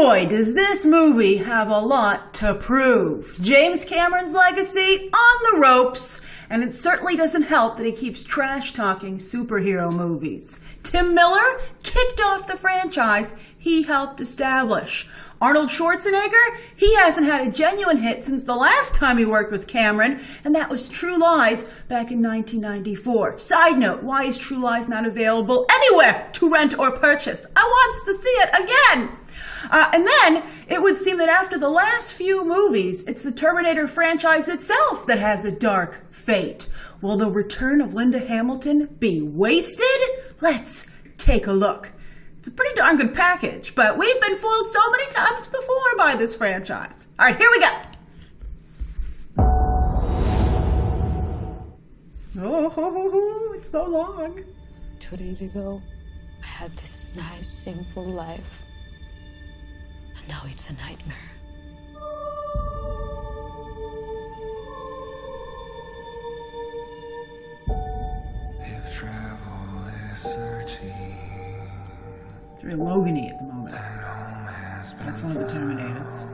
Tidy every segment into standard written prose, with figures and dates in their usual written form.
boy, does this movie have a lot to prove. James Cameron's legacy on the ropes, and it certainly doesn't help that he keeps trash-talking superhero movies. Tim Miller kicked off the franchise he helped establish. Arnold Schwarzenegger, he hasn't had a genuine hit since the last time he worked with Cameron, and that was True Lies back in 1994. Side note, why is True Lies not available anywhere to rent or purchase? I wants to see it again. And then it would seem that after the last few movies, it's the Terminator franchise itself that has a dark fate. Will the return of Linda Hamilton be wasted? Let's take a look. It's a pretty darn good package, but we've been fooled so many times before by this franchise. All right, here we go. Oh, it's so long. 2 days ago, I had this nice, simple life. And now it's a nightmare. If travel is searching, it's very Logan-y at the moment. That's one of the Terminators.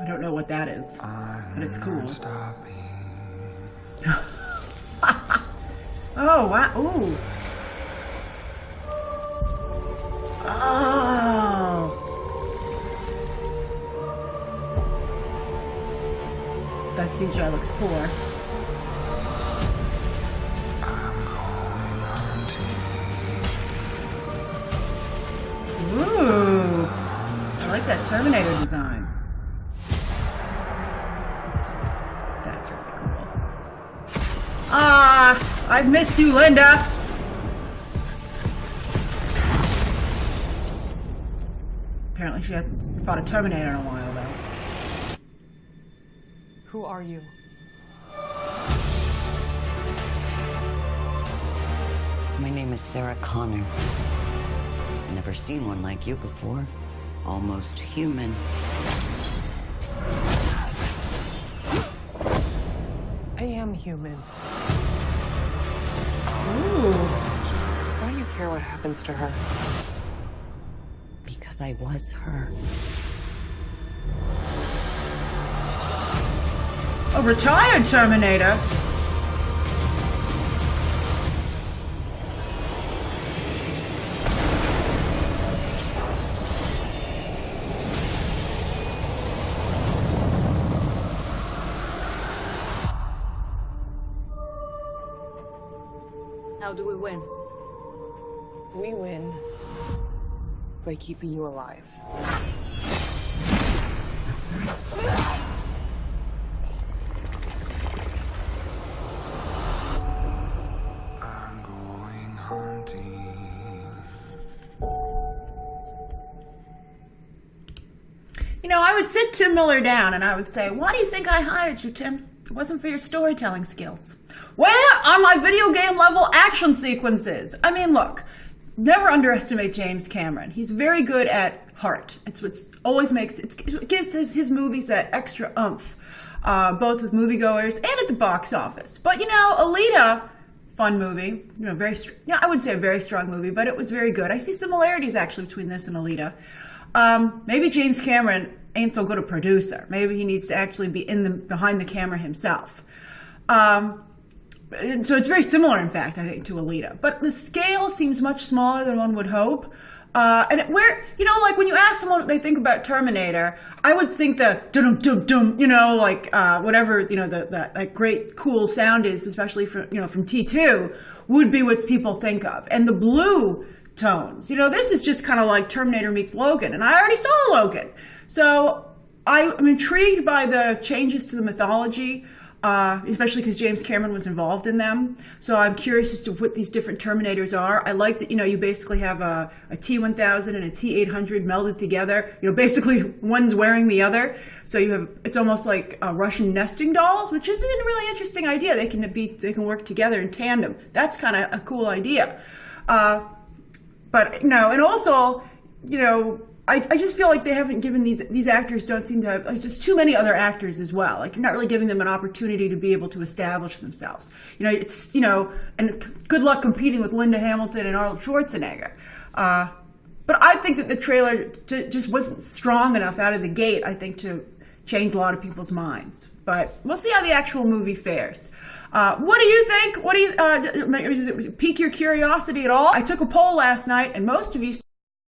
I don't know what that is, but it's cool. Oh, wow. Ooh. Oh. That CGI looks poor. Ooh. I like that Terminator design. That's really cool. I've missed you, Linda. Apparently she hasn't fought a Terminator in a while, though. Who are you? My name is Sarah Connor. Never seen one like you before. Almost human. I am human. Ooh. Why do you care what happens to her? Because I was her. A retired Terminator. How do we win? We win by keeping you alive. I'm going hunting. You know, I would sit Tim Miller down and I would say, why do you think I hired you, Tim? It wasn't for your storytelling skills. Where are my video game level action sequences? I mean, look, never underestimate James Cameron. He's very good at heart. It's what always makes, it gives his movies that extra oomph, both with moviegoers and at the box office. But you know, Alita, fun movie, I wouldn't say a very strong movie, but it was very good. I see similarities actually between this and Alita. Maybe James Cameron ain't so good a producer. Maybe he needs to actually be behind the camera himself. And so it's very similar, in fact, I think, to Alita. But the scale seems much smaller than one would hope. Like when you ask someone what they think about Terminator, I would think the dum-dum-dum, whatever, that great cool sound is, especially from T2, would be what people think of. And the blue tones, this is just kind of like Terminator meets Logan, and I already saw Logan. So I'm intrigued by the changes to the mythology, especially because James Cameron was involved in them. So I'm curious as to what these different Terminators are. I like that, you basically have a T-1000 and a T-800 melded together. Basically one's wearing the other. So it's almost like Russian nesting dolls, which is a really interesting idea. They can work together in tandem. That's kind of a cool idea. And also, I just feel like they haven't given these actors don't seem to have, just too many other actors as well. Like, you're not really giving them an opportunity to be able to establish themselves. And good luck competing with Linda Hamilton and Arnold Schwarzenegger. But I think that the trailer just wasn't strong enough out of the gate, I think, to change a lot of people's minds. But we'll see how the actual movie fares. What do you think? What do you, does it pique your curiosity at all? I took a poll last night, and most of you